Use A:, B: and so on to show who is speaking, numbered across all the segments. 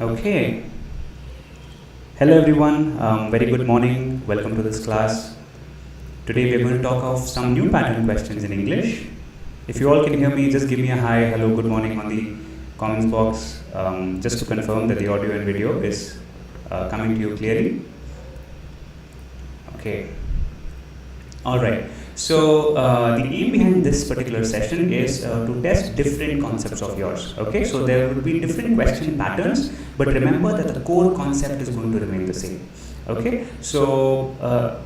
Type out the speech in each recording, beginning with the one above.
A: Okay. Hello everyone, very good morning, welcome to this class. Today we are going to talk of some new pattern questions in English. If you all can hear me, just give me a hi, hello, good morning on the comments box, just to confirm that the audio and video is coming to you clearly. Okay. Alright, so the aim behind this particular session is to test different concepts of yours. Okay, so there will be different question patterns, but remember that the core concept is going to remain the same. Okay, so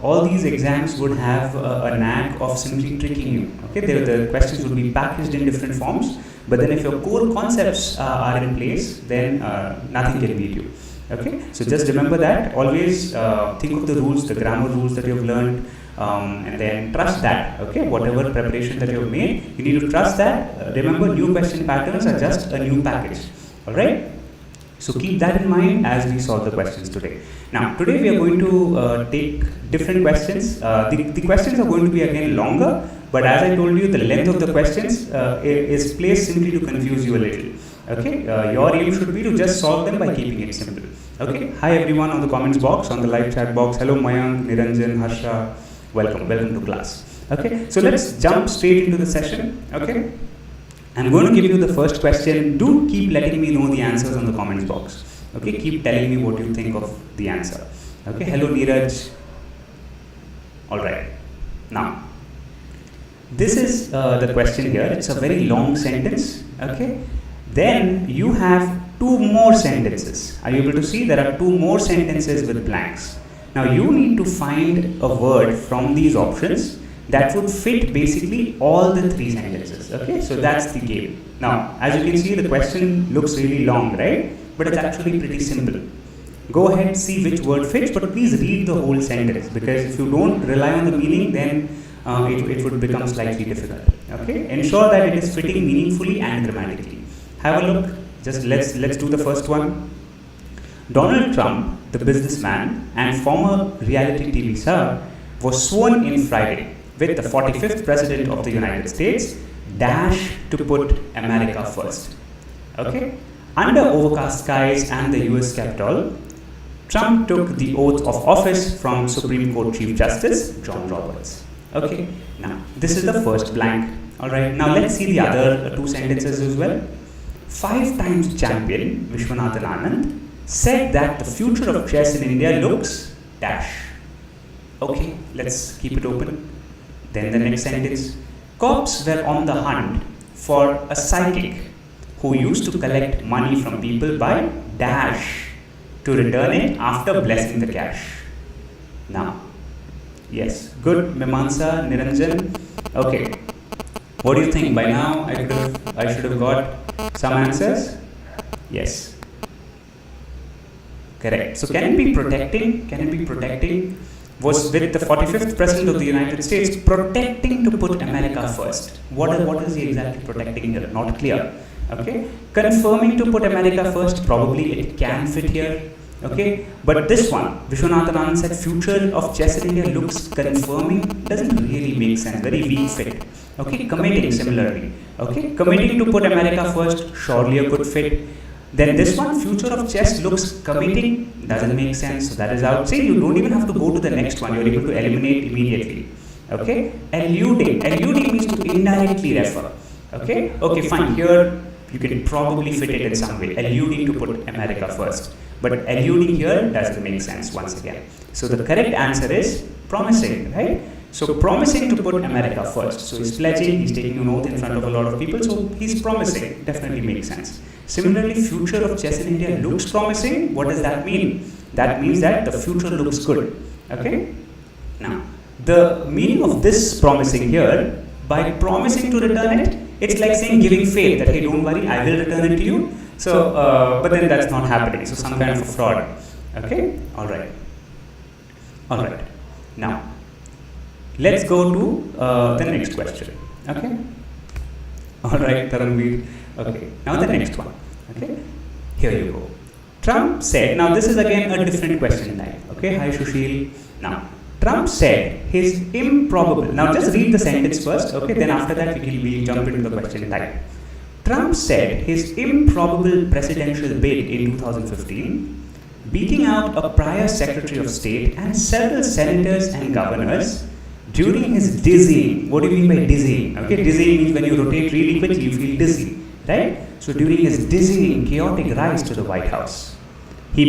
A: all these exams would have a knack of simply tricking you. Okay, the questions will be packaged in different forms, but then if your core concepts are in place, then nothing can beat you. Okay, so just remember that, always think of the rules, the grammar rules that you have learned, and then trust that. Okay, whatever preparation that you have made, you need to trust that. Remember, new question patterns are just a new package. Alright, so keep that in mind as we solve the questions today. Now, today we are going to take different questions. The questions are going to be again longer, but as I told you, the length of the questions is placed simply to confuse you a little. Okay, your aim should be to just solve them by keeping it simple. Okay, hi everyone on the comments box, on the live chat box. Hello Mayank, Niranjan, Harsha, welcome to class. Okay, so let's jump straight into the session. Okay, I'm going to give you the first question. Do keep letting me know the answers on the comments box. Okay, keep telling me what you think of the answer. Okay, hello Neeraj. Alright, now this is the question here. It's a very long sentence. Okay, then you have two more sentences. Are you able to see? There are two more sentences with blanks. Now you need to find a word from these options that would fit basically all the three sentences. Okay, so that's the game. Now, as you can see, the question looks really long, right? But it's actually pretty simple. Go ahead, see which word fits, but please read the whole sentence, because if you don't rely on the meaning, then it would become slightly difficult. Okay, ensure that it is fitting meaningfully and grammatically. Have a look. Just let's do the first one. Donald Trump, the businessman and former reality TV star, was sworn in Friday with the 45th President of the United States, dash to put America first. Okay? Under overcast skies and the US Capitol, Trump took the oath of office from Supreme Court Chief Justice John Roberts. Okay? Now, this is the first blank. Alright, now let's see the other two sentences as well. 5 times champion Vishwanathan Anand said that the future of chess in India looks dash. Okay, let's keep it open. Then the next sentence. Cops were on the hunt for a psychic who used to collect money from people by dash to return it after blessing the cash. Now, yes, good, Mimansa, Niranjan. Okay, what do you think? By now I should have got some answers? Yes. Correct. So can it be protecting? Can it be protecting? Was with the 45th President of the United States protecting to put America first? What is he exactly protecting here? Not clear. Okay. Confirming to put America first, probably it can fit here. Okay. But this one, Vishwanathan Anand said future of chess in India looks confirming, doesn't really make sense. Very weak fit. Okay. Committing similarly. Okay. Committing to put America first, surely a good fit. Then this one, future of chess looks committing, doesn't make sense, so that is out. See, you don't even have to go to the next one, you're able to eliminate immediately. Okay, alluding means to indirectly refer. Okay, fine, here you can probably fit it in some way, alluding to put America first. But alluding here doesn't make sense once again. So the correct answer is promising, right? So promising to put America first. So he's pledging, he's taking an oath in front of a lot of people, so he's promising, definitely makes sense. Similarly, future of chess in India looks promising. What does that mean? That means that the future looks good. Okay? Now, the meaning of this promising here, by promising to return it, it's like saying giving faith that, hey, don't worry, I will return it to you. So, but then that's not happening. So some kind of a fraud. Okay? Alright. Alright. Now, let's go to the next question. Okay? Alright, Taranveer. Okay, now the next one. Okay, here you go. Trump said, now this is again a different question type. Okay, hi Sushil. Now, Trump said his improbable. Now just read the sentence first. Okay, then after that we'll jump into the question type. Trump said his improbable presidential bid in 2015, beating out a prior Secretary of State and several senators and governors during his dizzying. What do you mean by dizzying? Okay, dizzying means when you rotate really quickly, you feel dizzy, right? So during his dizzying, chaotic rise to the White House, he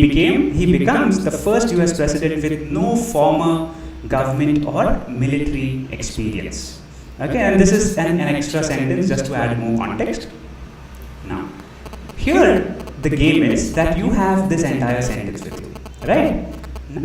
A: becomes the first US president with no former government or military experience. Okay, and this is an extra sentence just to add more context. Now, here the game is that you have this entire sentence with you, right?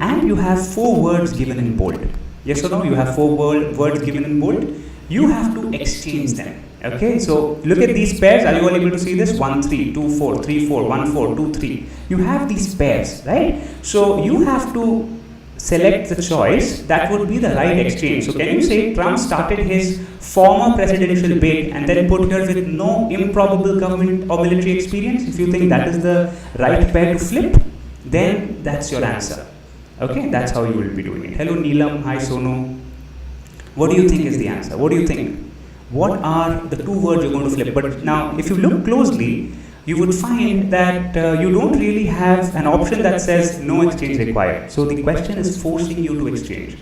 A: And you have 4 words given in bold. Yes or no? You have 4 words given in bold. You have to exchange them. Okay, so look at these pairs. Are you all able to see this? 1, 3, 2, 4, 3, 4, 1, 4, 2, 3. You have these pairs, right? So you have to select the choice that would be the right exchange. So can you say Trump started his former presidential bid and then put here with no improbable government or military experience? If you think that is the right pair to flip, then that's your answer. Okay, that's how you will be doing it. Hello Neelam, hi Sonu. What do you think is the answer? What do you think? What are the 2 words you're going to flip? But now, if you look closely, you would find that you don't really have an option that says no exchange required. So the question is forcing you to exchange.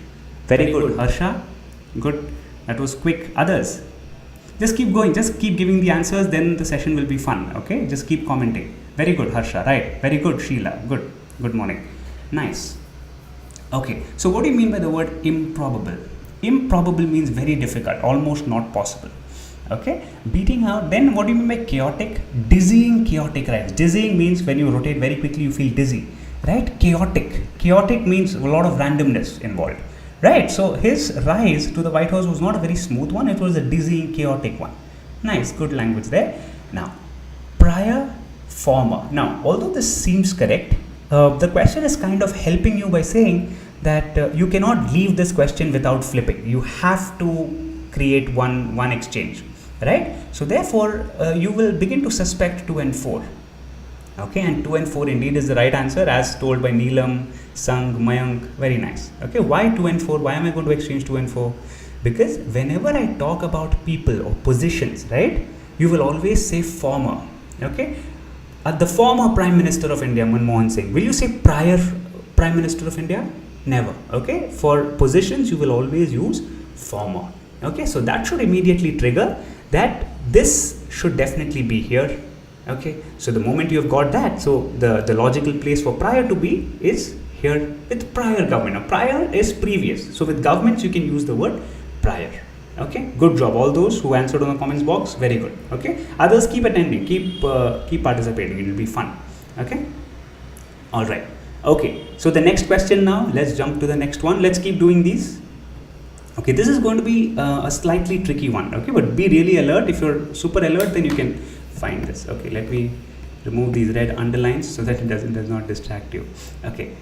A: Very good, Harsha. Good. That was quick. Others? Just keep going. Just keep giving the answers. Then the session will be fun. Okay. Just keep commenting. Very good, Harsha. Right. Very good, Sheila. Good. Good morning. Nice. Okay. So what do you mean by the word improbable? Improbable means very difficult, almost not possible. Okay, beating out. Then what do you mean by chaotic? Dizzying, chaotic rise. Dizzying means when you rotate very quickly, you feel dizzy, right? Chaotic means a lot of randomness involved, right? So his rise to the White House was not a very smooth one. It was a dizzying, chaotic one. Nice, good language there. Now, prior, former. Now, although this seems correct, the question is kind of helping you by saying that you cannot leave this question without flipping. You have to create one exchange, right? So therefore, you will begin to suspect 2 and 4. Okay, and 2 and 4 indeed is the right answer as told by Neelam, Sang, Mayank. Very nice. Okay, why 2 and 4? Why am I going to exchange 2 and 4? Because whenever I talk about people or positions, right, you will always say former. Okay, the former Prime Minister of India, Manmohan Singh. Will you say prior Prime Minister of India? Never. Okay, for positions you will always use former. Okay, so that should immediately trigger that this should definitely be here. Okay, so the moment you have got that, so the logical place for prior to be is here with prior government. Now, prior is previous, so with governments you can use the word prior. Okay, good job all those who answered on the comments box. Very good. Okay, others keep attending, keep participating. It will be fun. Okay, all right. Okay, so the next question now, let's jump to the next one. Let's keep doing these. Okay, this is going to be a slightly tricky one. Okay, but be really alert. If you're super alert, then you can find this. Okay, let me remove these red underlines so that it does not distract you. Okay,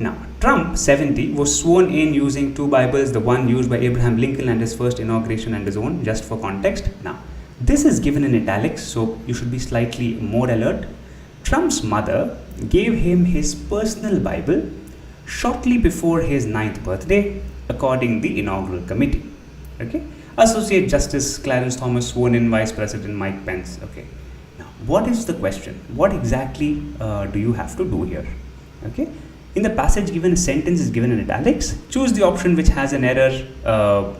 A: now Trump 70 was sworn in using 2 Bibles, the one used by Abraham Lincoln and his first inauguration and his own, just for context. Now, this is given in italics, so you should be slightly more alert. Trump's mother gave him his personal Bible shortly before his 9th birthday, according the inaugural committee. Okay, Associate Justice Clarence Thomas sworn in Vice President Mike Pence. Okay, now what is the question? What exactly do you have to do here? Okay, in the passage given, a sentence is given in italics. Choose the option which has an error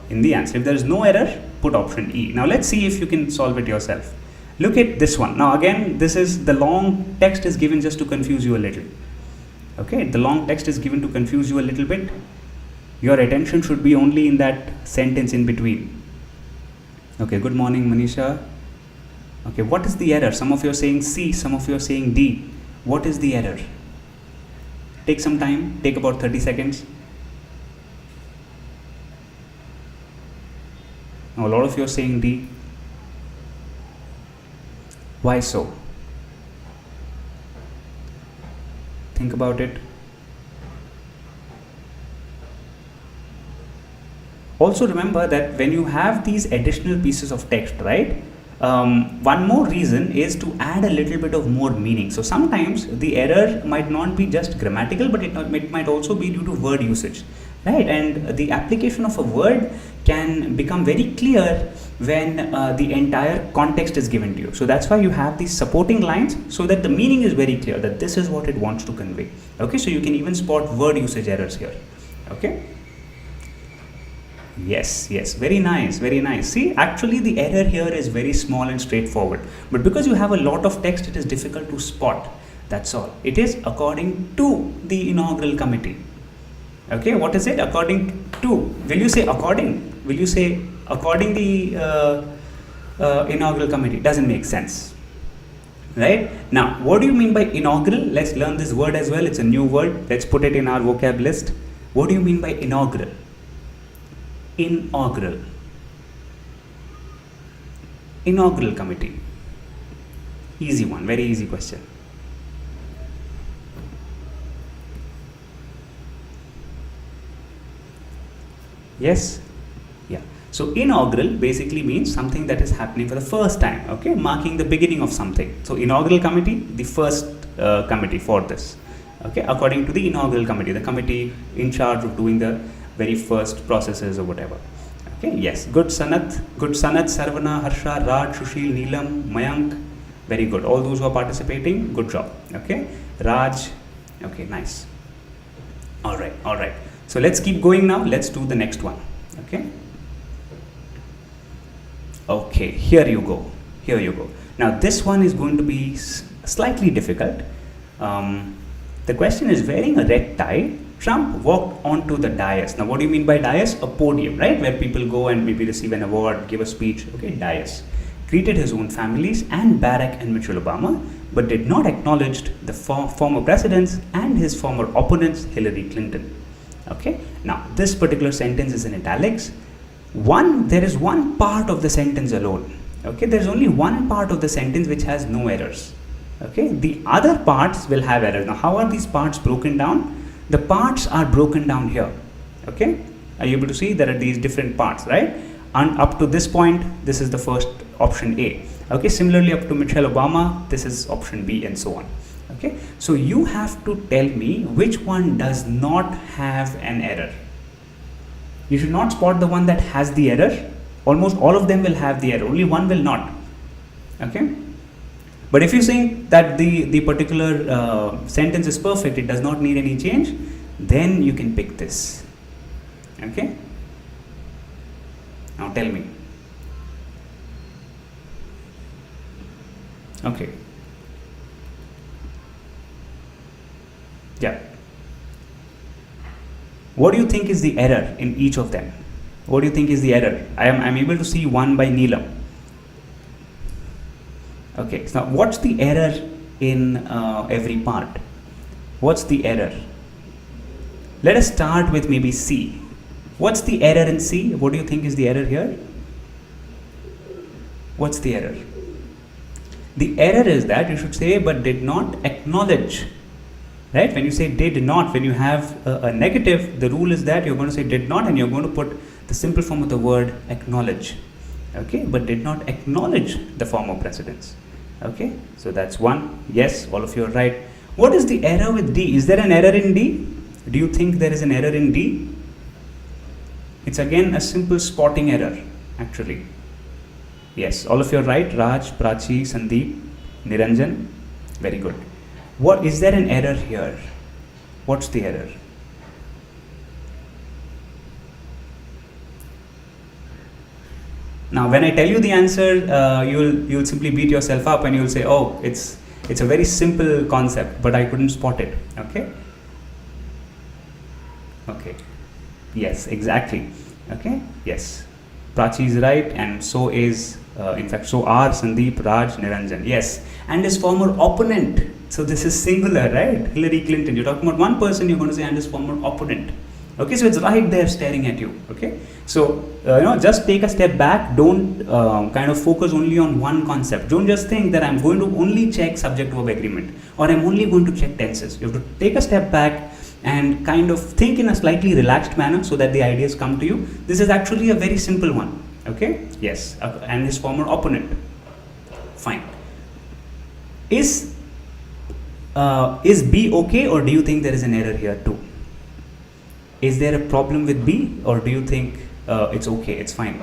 A: in the answer. If there is no error, put option E. Now let's see if you can solve it yourself. Look at this one. Now again, this is the long text is given just to confuse you a little. Okay, the long text is given to confuse you a little bit. Your attention should be only in that sentence in between. Okay, good morning Manisha. Okay, what is the error? Some of you are saying C, some of you are saying D. What is the error? Take some time, take about 30 seconds. Now a lot of you are saying D. Why so? Think about it. Also remember that when you have these additional pieces of text, right, one more reason is to add a little bit of more meaning. So sometimes the error might not be just grammatical, but it might also be due to word usage, right? And the application of a word can become very clear when the entire context is given to you. So that's why you have these supporting lines, so that the meaning is very clear, that this is what it wants to convey. Okay, so you can even spot word usage errors here. Okay. Yes, very nice, very nice. See, actually the error here is very small and straightforward, but because you have a lot of text, it is difficult to spot. That's all. It is according to the inaugural committee. Okay, what is it? According to. Will you say according? Will you say according the inaugural committee? Doesn't make sense. Right? Now, what do you mean by inaugural? Let's learn this word as well. It's a new word. Let's put it in our vocab list. What do you mean by inaugural? Inaugural. Inaugural committee. Easy one, very easy question. Yes? Yeah. So inaugural basically means something that is happening for the first time, okay, marking the beginning of something. So inaugural committee, the first committee for this, okay, according to the inaugural committee, the committee in charge of doing the very first processes or whatever. Okay, yes, good Sanat, Sarvana, Harsha, Raj, Shushil, Neelam, Mayank, very good. All those who are participating, good job. Okay, Raj, okay, nice. All right. So let's keep going now. Let's do the next one. Okay, here you go. Now this one is going to be slightly difficult. The question is, wearing a red tie, Trump walked onto the dais. Now what do you mean by dais? A podium, right? Where people go and maybe receive an award, give a speech. Okay, dais. Greeted his own families and Barack and Michelle Obama, but did not acknowledge the former presidents and his former opponents, Hillary Clinton. Okay, now this particular sentence is in italics. There is one part of the sentence alone. Okay, there is only one part of the sentence which has no errors. Okay, the other parts will have errors. Now how are these parts broken down? The parts are broken down here. Okay, are you able to see there are these different parts, right? And up to this point, this is the first option A. Okay, similarly up to Michelle Obama, this is option B, and so on. Okay, so you have to tell me which one does not have an error. You should not spot the one that has the error. Almost all of them will have the error, only one will not. Okay, but if you think that the particular sentence is perfect, it does not need any change, then you can pick this. Okay, now tell me. Okay, yeah, what do you think is the error in each of them? What do you think is the error? I'm able to see one by Neelam. Okay, so now what's the error in every part? What's the error? Let us start with maybe C. What's the error in C? What do you think is the error here? What's the error? The error is that you should say, but did not acknowledge. Right? When you say did not, when you have a negative, the rule is that you're going to say did not and you're going to put the simple form of the word acknowledge. Okay, but did not acknowledge the former presidents. Okay, so that's one. Yes, all of you are right. What is the error with D? Is there an error in D? Do you think there is an error in D? It's again a simple spotting error, actually. Yes, all of you are right. Raj, Prachi, Sandeep, Niranjan. Very good. What is there an error here? What's the error? Now, when I tell you the answer, you'll simply beat yourself up and you'll say, "Oh, it's a very simple concept, but I couldn't spot it." Okay. Okay. Yes, exactly. Okay. Yes. Prachi is right, and so is, in fact, so are Sandeep, Raj, Niranjan. Yes, and his former opponent. So this is singular, right? Hillary Clinton. You're talking about one person, you're going to say, and his former opponent. Okay, so it's right there staring at you. Okay, so just take a step back. Don't kind of focus only on one concept. Don't just think that I'm going to only check subject-verb agreement or I'm only going to check tenses. You have to take a step back and kind of think in a slightly relaxed manner so that the ideas come to you. This is actually a very simple one. Okay, yes, and his former opponent. Fine. Is B okay, or do you think there is an error here too? Is there a problem with B, or do you think it's okay, it's fine.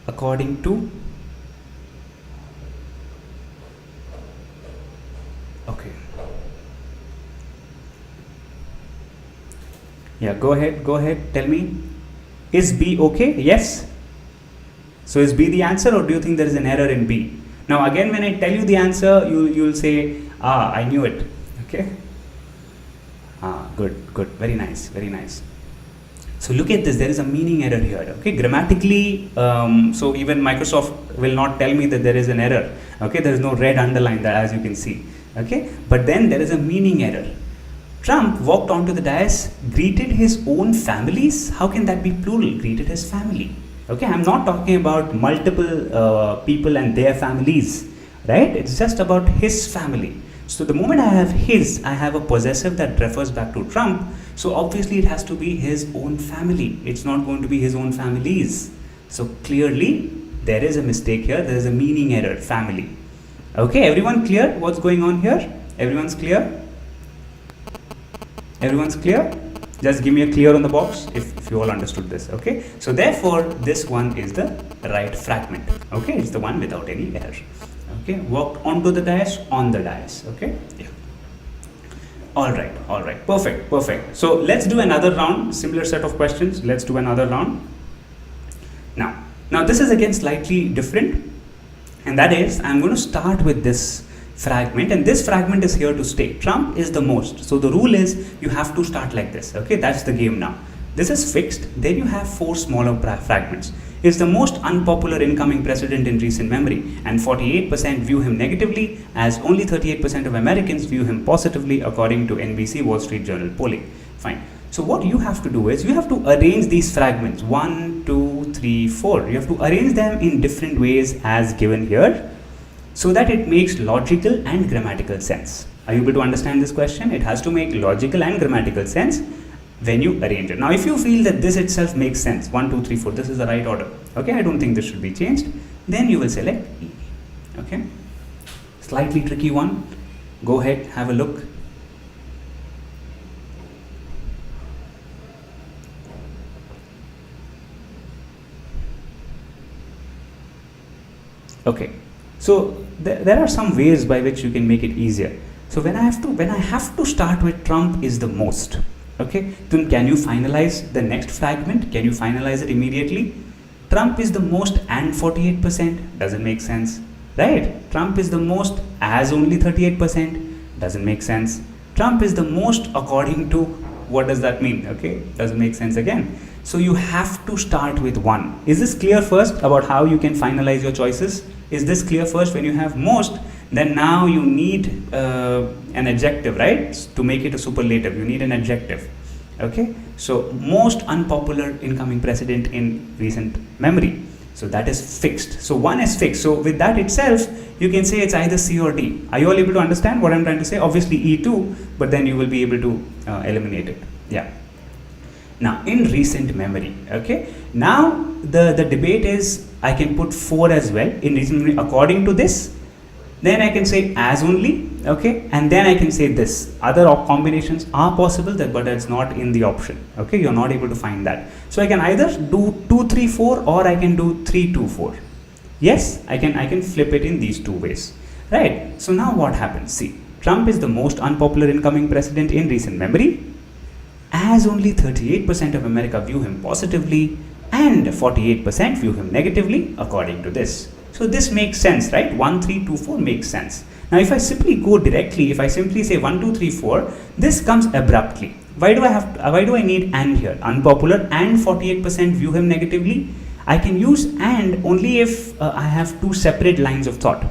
A: According to, okay, yeah, go ahead, tell me, is B okay? Yes. So is B the answer, or do you think there is an error in B? Now again, when I tell you the answer, you'll say, ah, I knew it. Okay. Ah, good, very nice. So look at this, there is a meaning error here. Okay, grammatically, so even Microsoft will not tell me that there is an error. Okay, there is no red underline there, as you can see. Okay, but then there is a meaning error. Trump walked onto the dais, greeted his own families. How can that be plural? Greeted his family. Okay, I'm not talking about multiple people and their families, right? It's just about his family. So the moment I have his, I have a possessive that refers back to Trump. So obviously it has to be his own family. It's not going to be his own families. So clearly there is a mistake here. There is a meaning error, family. Okay, everyone clear what's going on here? Everyone's clear? Everyone's clear? Just give me a clear on the box if you all understood this. Okay, so therefore this one is the right fragment. Okay, it's the one without any error. Okay, walked onto the dais, on the dais. Okay, yeah. All right, perfect. So let's do another round, similar set of questions. Let's do another round. Now this is again slightly different, and that is I'm going to start with this fragment, and this fragment is here to stay. Trump is the most. So the rule is you have to start like this. Okay, that's the game now. This is fixed. Then you have 4 smaller fragments. Is the most unpopular incoming president in recent memory, and 48% view him negatively, as only 38% of Americans view him positively, according to NBC Wall Street Journal polling. Fine. So what you have to do is you have to arrange these fragments 1, 2, 3, 4. You have to arrange them in different ways as given here, so that it makes logical and grammatical sense. Are you able to understand this question? It has to make logical and grammatical sense when you arrange it. Now if you feel that this itself makes sense, 1, 2, 3, 4, this is the right order, okay, I don't think this should be changed, then you will select E. Okay, slightly tricky one. Go ahead, have a look. Okay, so there are some ways by which you can make it easier. So when I have to start with Trump is the most. Okay, then can you finalize the next fragment? Can you finalize it immediately? Trump is the most and 48%, doesn't make sense, right? Trump is the most as only 38%, doesn't make sense. Trump is the most according to, what does that mean? Okay, doesn't make sense again. So you have to start with 1. Is this clear first about how you can finalize your choices? Is this clear first? When you have most, then now you need an adjective, right? To make it a superlative, you need an adjective. Okay, so most unpopular incoming president in recent memory. So that is fixed. So 1 is fixed. So with that itself, you can say it's either C or D. Are you all able to understand what I'm trying to say? Obviously E2, but then you will be able to eliminate it. Yeah. Now in recent memory, okay. Now the debate is I can put 4 as well in recent memory according to this. Then I can say as only, okay, and then I can say this. Other combinations are possible, but it's not in the option. Okay, you're not able to find that. So I can either do 2, 3, 4, or I can do 3, 2, 4. Yes, I can flip it in these 2 ways, right? So now what happens? See, Trump is the most unpopular incoming president in recent memory, as only 38% of America view him positively, and 48% view him negatively, according to this. So this makes sense, right? 1, 3, 2, 4 makes sense. Now if I simply go directly, if I simply say 1, 2, 3, 4, this comes abruptly. Why do I need and here? Unpopular and 48% view him negatively. I can use and only if I have 2 separate lines of thought.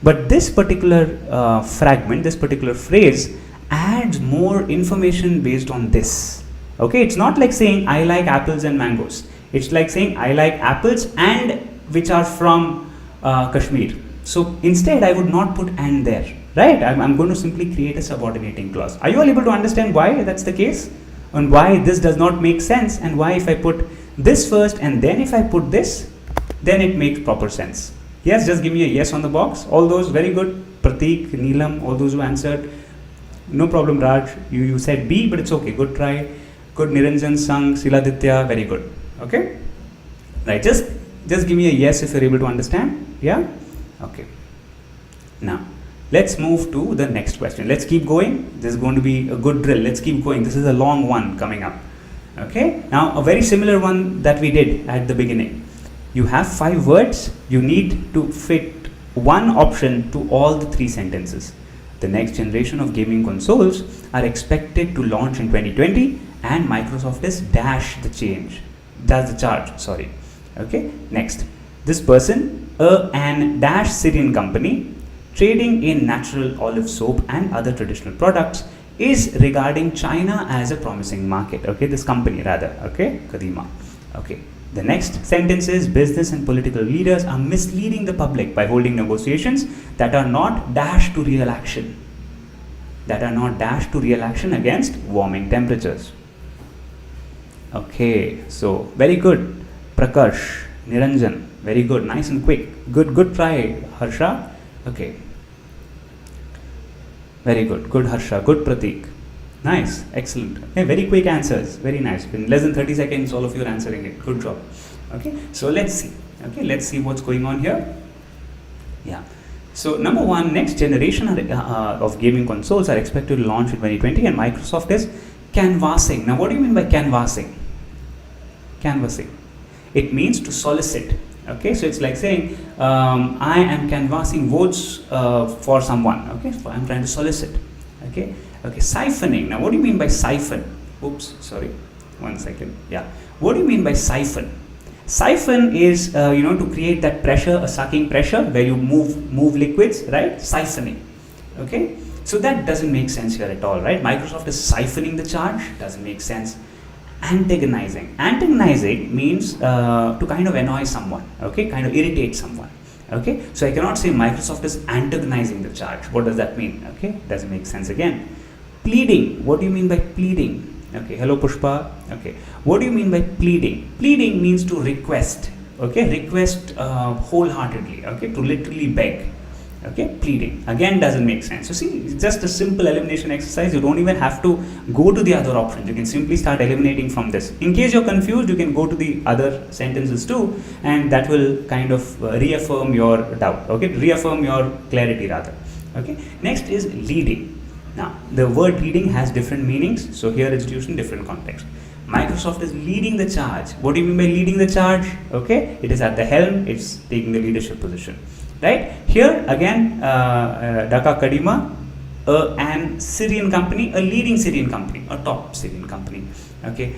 A: But this particular fragment, this particular phrase adds more information based on this. Okay, it's not like saying I like apples and mangoes. It's like saying I like apples and which are from Kashmir. So instead I would not put and there, right? I'm going to simply create a subordinating clause. Are you all able to understand why that's the case? And why this does not make sense, and why if I put this first and then if I put this, then it makes proper sense. Yes, just give me a yes on the box. All those, very good. Pratik, Neelam, all those who answered. No problem, Raj. You said B, but it's okay. Good try. Good, Niranjan, Sang, Siladitya. Very good. Okay? Right. Just give me a yes if you're able to understand. Yeah? Okay. Now, let's move to the next question. Let's keep going. This is going to be a good drill. Let's keep going. This is a long one coming up. Okay? Now, a very similar one that we did at the beginning. You have 5 words. You need to fit one option to all the 3 sentences. The next generation of gaming consoles are expected to launch in 2020 and Microsoft is dash the change. That's the charge, sorry. Okay, next. This person, an dash Syrian company trading in natural olive soap and other traditional products, is regarding China as a promising market. Okay, this company rather. Okay, Kadima. Okay. The next sentence is business and political leaders are misleading the public by holding negotiations that are not dash to real action. That are not dash to real action against warming temperatures. Okay, so very good. Prakash, Niranjan, very good, nice and quick. Good try, Harsha. Okay. Very good, Harsha, good Pratik. Nice, excellent. Okay, very quick answers, very nice. In less than 30 seconds, all of you are answering it. Good job. Okay, so let's see. Okay, let's see what's going on here. Yeah. So number 1, next generation of gaming consoles are expected to launch in 2020, and Microsoft is canvassing. Now, what do you mean by canvassing? Canvassing. It means to solicit. Okay, so it's like saying, I am canvassing votes for someone. Okay, so I'm trying to solicit. Okay. Okay, siphoning. Now, what do you mean by siphon? Oops, sorry. 1 second. Yeah. What do you mean by siphon? Siphon is, to create that pressure, a sucking pressure, where you move liquids, right? Siphoning. Okay. So that doesn't make sense here at all, right? Microsoft is siphoning the charge. Doesn't make sense. Antagonizing. Antagonizing means to kind of annoy someone. Okay, kind of irritate someone. Okay. So I cannot say Microsoft is antagonizing the charge. What does that mean? Okay. Doesn't make sense again. Pleading. What do you mean by pleading? Okay, hello Pushpa. Okay, what do you mean by pleading? Pleading means to request. Okay, request wholeheartedly. Okay, to literally beg. Okay, pleading. Again, doesn't make sense. So see, it's just a simple elimination exercise. You don't even have to go to the other options. You can simply start eliminating from this. In case you're confused, you can go to the other sentences too, and that will kind of reaffirm your doubt. Okay, reaffirm your clarity rather. Okay, next is leading. Now, the word leading has different meanings, so here it's used in different context. Microsoft is leading the charge. What do you mean by leading the charge? Okay, it is at the helm, it's taking the leadership position. Right? Here again, Dhaka Kadima, an Syrian company, a leading Syrian company, a top Syrian company. Okay.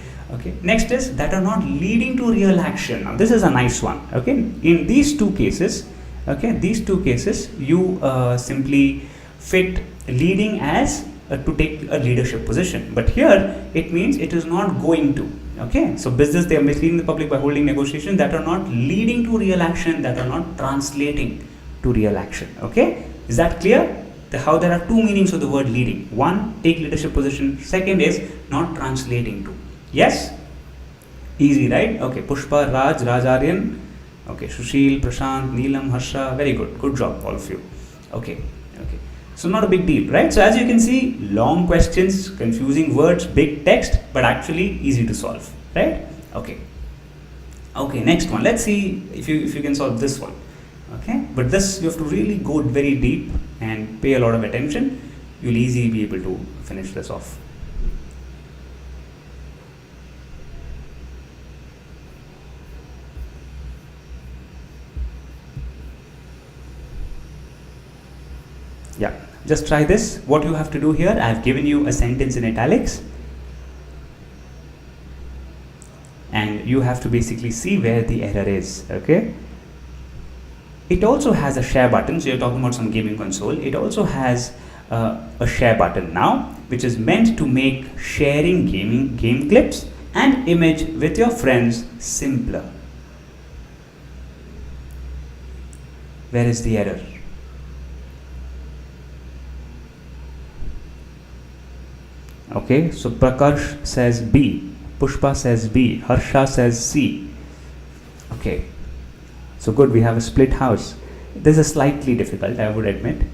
A: Next is that are not leading to real action. Now, this is a nice one. Okay, in these 2 cases, you simply fit leading as to take a leadership position, but here it means it is not going to. Okay, so business, they are misleading the public by holding negotiations that are not leading to real action, that are not translating to real action. Okay, is that clear? How there are 2 meanings of the word leading. 1, take leadership position. 2nd is not translating to. Yes, easy, right? Okay, Pushpa, Raj Aryan. Okay, Sushil, Prashant, Neelam, Harsha. Very good job all of you. Okay. So not a big deal, right? So as you can see, long questions, confusing words, big text, but actually easy to solve, right? Okay, next one. Let's see if you can solve this one. Okay, but this you have to really go very deep and pay a lot of attention. You'll easily be able to finish this off. Yeah, just try this. What you have to do here, I have given you a sentence in italics, and you have to basically see where the error is. Okay, it also has a share button. So you're talking about some gaming console. It also has a share button now, which is meant to make sharing game clips and image with your friends simpler. Where is the error? Okay, so Prakash says B, Pushpa says B, Harsha says C. Okay, so good, we have a split house. This is slightly difficult, I would admit.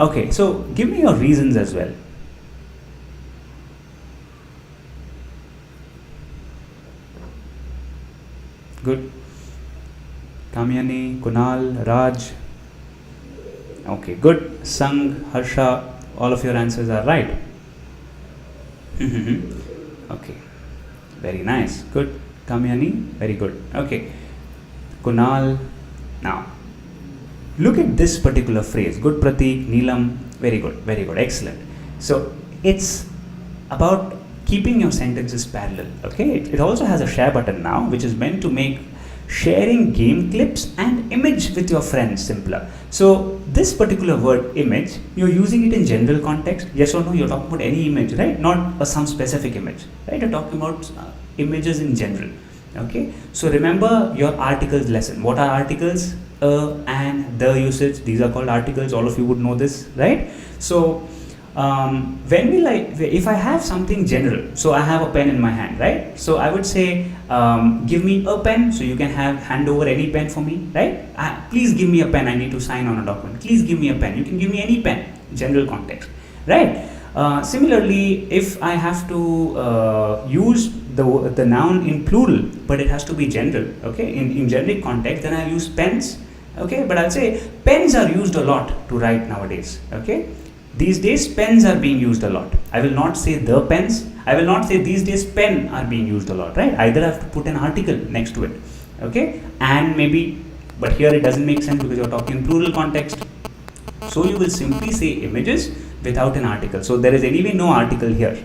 A: Okay, so give me your reasons as well. Good. Kamyani, Kunal, Raj. Okay, good. Sang, Harsha, all of your answers are right. Okay, very nice. Good. Kamyani, very good. Okay. Kunal, now look at this particular phrase. Good, Pratik, Neelam, very good, excellent. So it's about keeping your sentences parallel. Okay, it also has a share button now, which is meant to make sharing game clips and image with your friends simpler. So this particular word image, you're using it in general context. Yes or no, you're talking about any image, right? Not some specific image, right? You're talking about images in general. Okay, so remember your articles lesson. What are articles? And the usage, these are called articles. All of you would know this, right? So when we if I have something general, so I have a pen in my hand, right? So I would say give me a pen. So you can hand over any pen for me, right? Please give me a pen, I need to sign on a document. Please give me a pen. You can give me any pen, general context, right? Similarly, if I have to use the noun in plural, but it has to be general, okay, in generic context, then I'll use pens, okay, but I'll say pens are used a lot to write nowadays, okay. These days pens are being used a lot. I will not say the pens, I will not say these days pen are being used a lot, right? Either I have to put an article next to it, okay, and maybe, but here it doesn't make sense because you're talking in plural context. So you will simply say images without an article. So there is anyway no article here,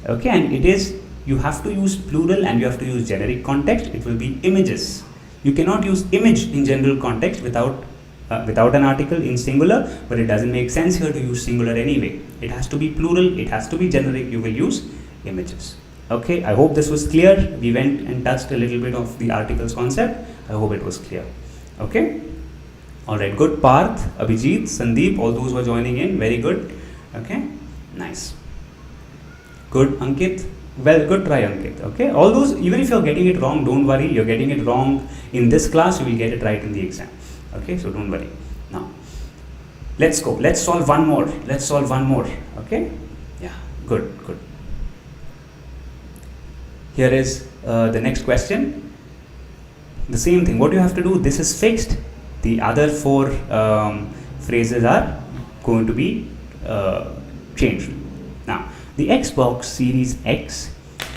A: okay, and it is, you have to use plural and you have to use generic context. It will be images. You cannot use image in general context without an article in singular, but it doesn't make sense here to use singular anyway. It has to be plural, it has to be generic, you will use images. Okay, I hope this was clear. We went and touched a little bit of the articles concept. I hope it was clear. Okay, alright, good. Parth, Abhijit, Sandeep, all those who are joining in, very good. Okay, nice. Good, Ankit. Well, good try, Ankit. Okay, all those, even if you're getting it wrong, don't worry. You're getting it wrong in this class, you will get it right in the exam. Okay, so don't worry. Now, let's go. Let's solve one more. Let's solve one more. Okay, yeah, good, good. Here is the next question. The same thing. What you have to do, this is fixed. The other four phrases are going to be changed. Now, the Xbox Series X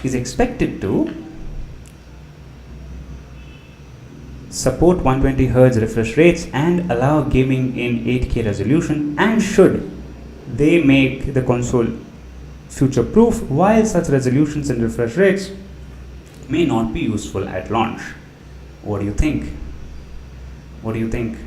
A: is expected to support 120 Hz refresh rates and allow gaming in 8K resolution, and should they make the console future proof, while such resolutions and refresh rates may not be useful at launch. What do you think? What do you think?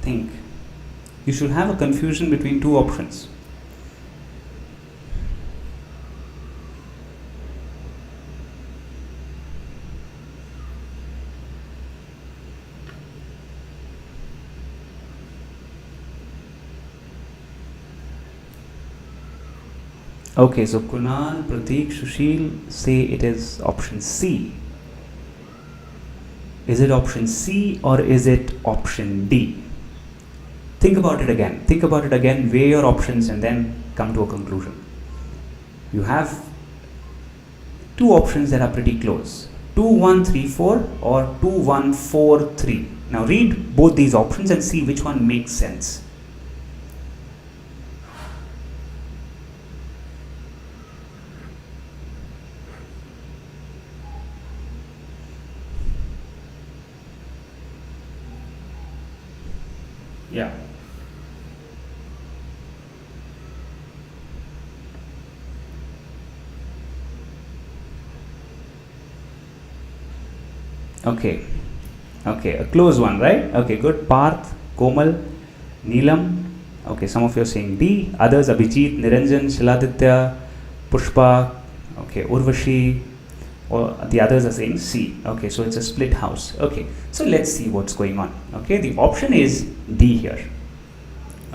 A: Think. You should have a confusion between two options. Okay, so Kunal, Pratik, Sushil say it is option C. Is it option C or is it option D? Think about it again. Think about it again, weigh your options and then come to a conclusion. You have two options that are pretty close. 2134 or 2143. Now read both these options and see which one makes sense. Yeah. Okay. Okay, a close one, right? Okay, good. Parth, Komal, Neelam. Okay, some of you are saying D. Others, Abhijit, Niranjan, Shiladitya, Pushpa. Okay, Urvashi, or the others are saying C. Okay, so it's a split house. Okay, so let's see what's going on. Okay, the option is D here.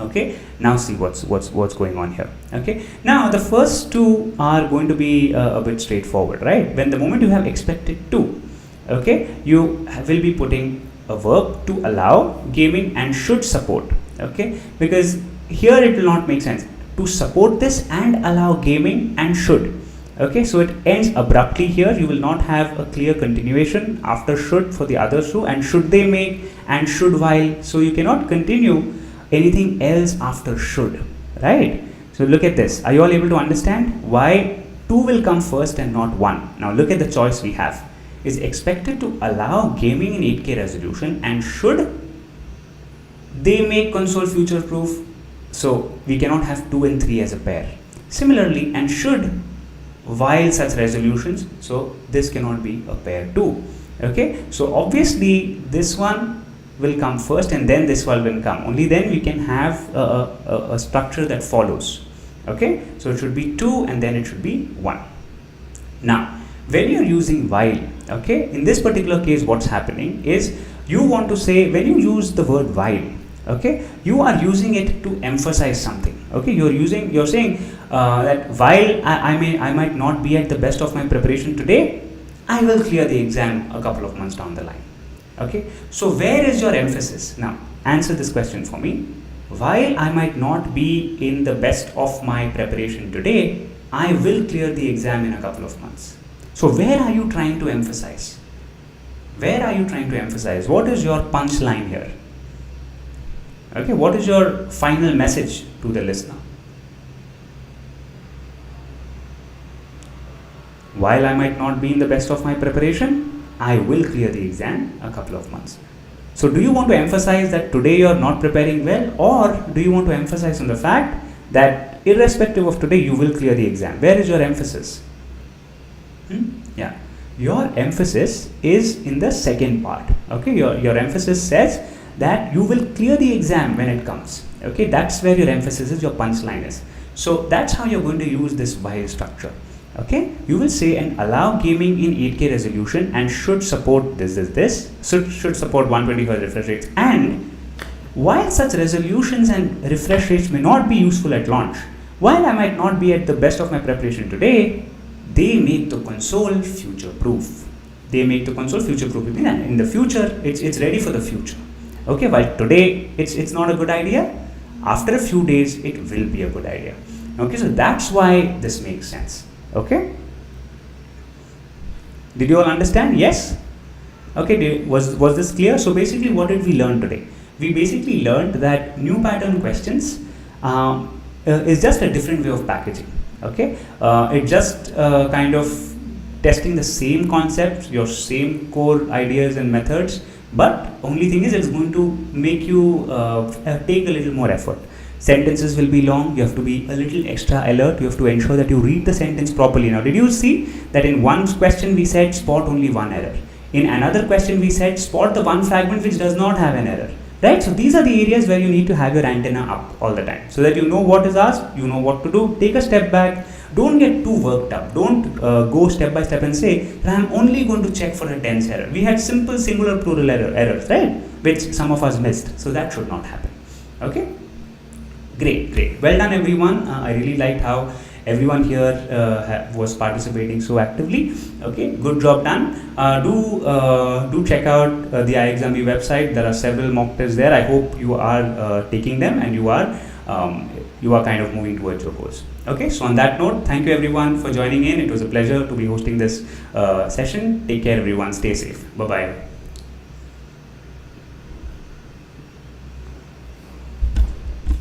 A: Okay, now see what's going on here. Okay, now the first two are going to be a bit straightforward, right? When the moment you have expected to, okay, you will be putting a verb to allow, gaming, and should support. Okay, because here it will not make sense to support this and allow gaming and should. Okay, so it ends abruptly here. You will not have a clear continuation after should for the others two, and should they make and should while, so you cannot continue anything else after should, right? So look at this. Are you all able to understand why 2 will come first and not 1? Now look at the choice we have. Is expected to allow gaming in 8K resolution and should they make console future proof? So we cannot have 2 and 3 as a pair. Similarly, and should while such resolutions, so this cannot be a pair too. Okay, so obviously this one will come first and then this one will come. Only then we can have a structure that follows. Okay, so it should be 2 and then it should be 1. Now, when you're using while, okay, in this particular case what's happening is you want to say, when you use the word while, okay, you are using it to emphasize something. Okay, you're saying that while I might not be at the best of my preparation today, I will clear the exam a couple of months down the line. Okay, so where is your emphasis? Now answer this question for me. While I might not be in the best of my preparation today, I will clear the exam in a couple of months. So where are you trying to emphasize? Where are you trying to emphasize? What is your punchline here? Okay, what is your final message to the listener? While I might not be in the best of my preparation, I will clear the exam a couple of months. So do you want to emphasize that today you are not preparing well, or do you want to emphasize on the fact that irrespective of today you will clear the exam? Where is your emphasis? Yeah, your emphasis is in the second part. Okay, your emphasis says that you will clear the exam when it comes. Okay, that's where your emphasis is, your punchline is. So that's how you're going to use this while structure. Okay, you will say and allow gaming in 8K resolution and should support this, should support 120 Hz refresh rates, and while such resolutions and refresh rates may not be useful at launch, while I might not be at the best of my preparation today, they make the console future proof. They make the console future proof. In the future, it's ready for the future. Okay, while today it's not a good idea, after a few days it will be a good idea. Okay, so that's why this makes sense. Okay, did you all understand? Yes? Okay, was this clear? So basically what did we learn today? We basically learned that new pattern questions is just a different way of packaging. Okay, it just kind of testing the same concepts, your same core ideas and methods, but only thing is it's going to make you take a little more effort. Sentences will be long, you have to be a little extra alert, you have to ensure that you read the sentence properly. Now, did you see that in one question we said spot only one error? In another question we said spot the one fragment which does not have an error, right? So these are the areas where you need to have your antenna up all the time, so that you know what is asked, you know what to do. Take a step back, don't get too worked up, don't go step by step and say, I'm only going to check for a dense error. We had simple singular plural errors, right? Which some of us missed, so that should not happen. Okay? Great. Well done, everyone. I really liked how everyone here was participating so actively. Okay, good job done. Do check out the ixamBee website. There are several mock tests there. I hope you are taking them and you are kind of moving towards your goals. Okay, so on that note, thank you everyone for joining in. It was a pleasure to be hosting this session. Take care, everyone. Stay safe. Bye bye.